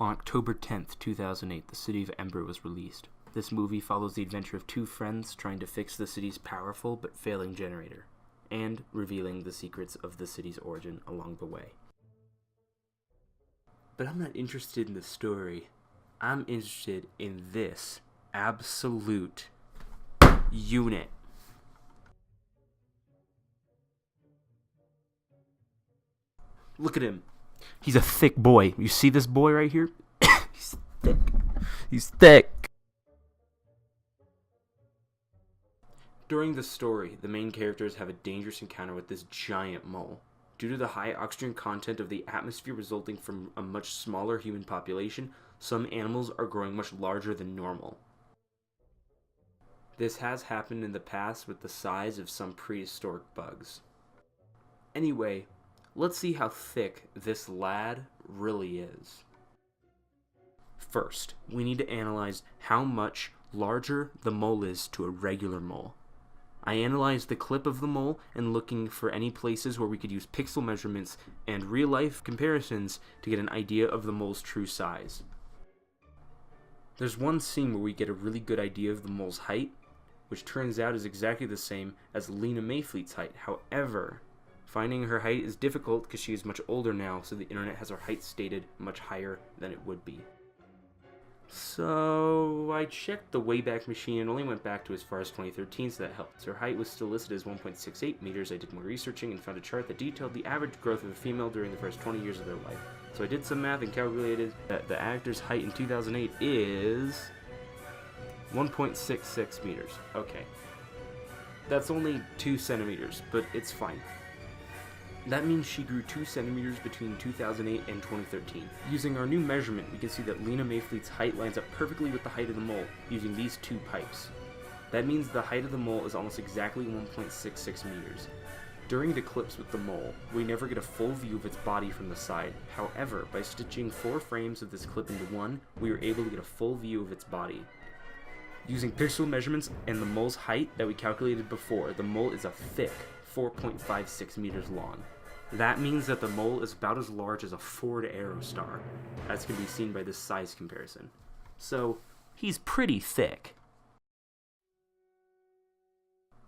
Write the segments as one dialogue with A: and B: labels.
A: On October 10th, 2008, The City of Ember was released. This movie follows the adventure of two friends trying to fix the city's powerful but failing generator, and revealing the secrets of the city's origin along the way. But I'm not interested in the story. I'm interested in this absolute unit. Look at him. He's a thick boy. You see this boy right here? He's thick. He's thick. During the story, the main characters have a dangerous encounter with this giant mole. Due to the high oxygen content of the atmosphere resulting from a much smaller human population, some animals are growing much larger than normal. This has happened in the past with the size of some prehistoric bugs. Anyway, let's see how thick this lad really is. First, we need to analyze how much larger the mole is to a regular mole. I analyzed the clip of the mole and looking for any places where we could use pixel measurements and real-life comparisons to get an idea of the mole's true size. There's one scene where we get a really good idea of the mole's height, which turns out is exactly the same as Lena Mayfleet's height. However, finding her height is difficult because she is much older now, so the internet has her height stated much higher than it would be. So I checked the Wayback Machine and only went back to as far as 2013, so that helped. Her height was still listed as 1.68 meters. I did more researching and found a chart that detailed the average growth of a female during the first 20 years of their life. So I did some math and calculated that the actor's height in 2008 is 1.66 meters. Okay. That's only 2 centimeters, but it's fine. That means she grew 2 centimeters between 2008 and 2013. Using our new measurement, we can see that Lena Mayfleet's height lines up perfectly with the height of the mole using these two pipes. That means the height of the mole is almost exactly 1.66 meters. During the clips with the mole, we never get a full view of its body from the side. However, by stitching 4 frames of this clip into one, we were able to get a full view of its body. Using pixel measurements and the mole's height that we calculated before, the mole is a thick 4.56 meters long. That means that the mole is about as large as a Ford Aerostar, as can be seen by this size comparison. So, he's pretty thick.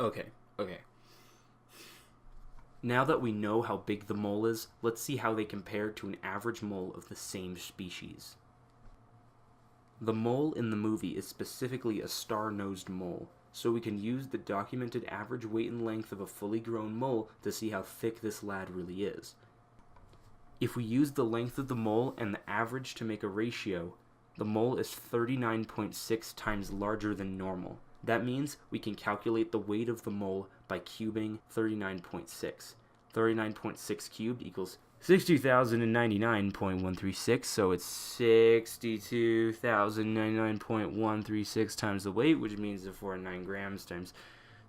A: Okay. Now that we know how big the mole is, let's see how they compare to an average mole of the same species. The mole in the movie is specifically a star-nosed mole, so we can use the documented average weight and length of a fully grown mole to see how thick this lad really is. If we use the length of the mole and the average to make a ratio, the mole is 39.6 times larger than normal. That means we can calculate the weight of the mole by cubing 39.6. 39.6 cubed equals 62,099.136, so it's 62,099.136 times the weight, which means the 409 grams times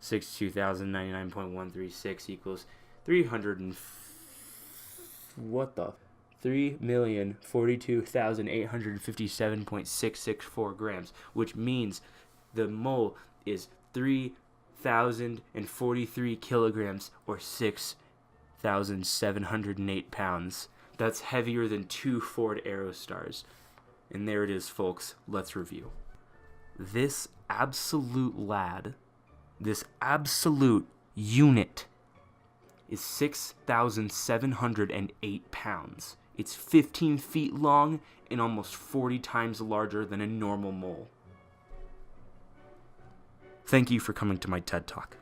A: 62,099.136 equals 3,042,857.664 grams, which means the mole is 3,043 kilograms, or 6,708 pounds. That's heavier than 2 Ford Aerostars. And there it is, folks. Let's review. This absolute lad, this absolute unit, is 6,708 pounds. It's 15 feet long and almost 40 times larger than a normal mole. Thank you for coming to my TED Talk.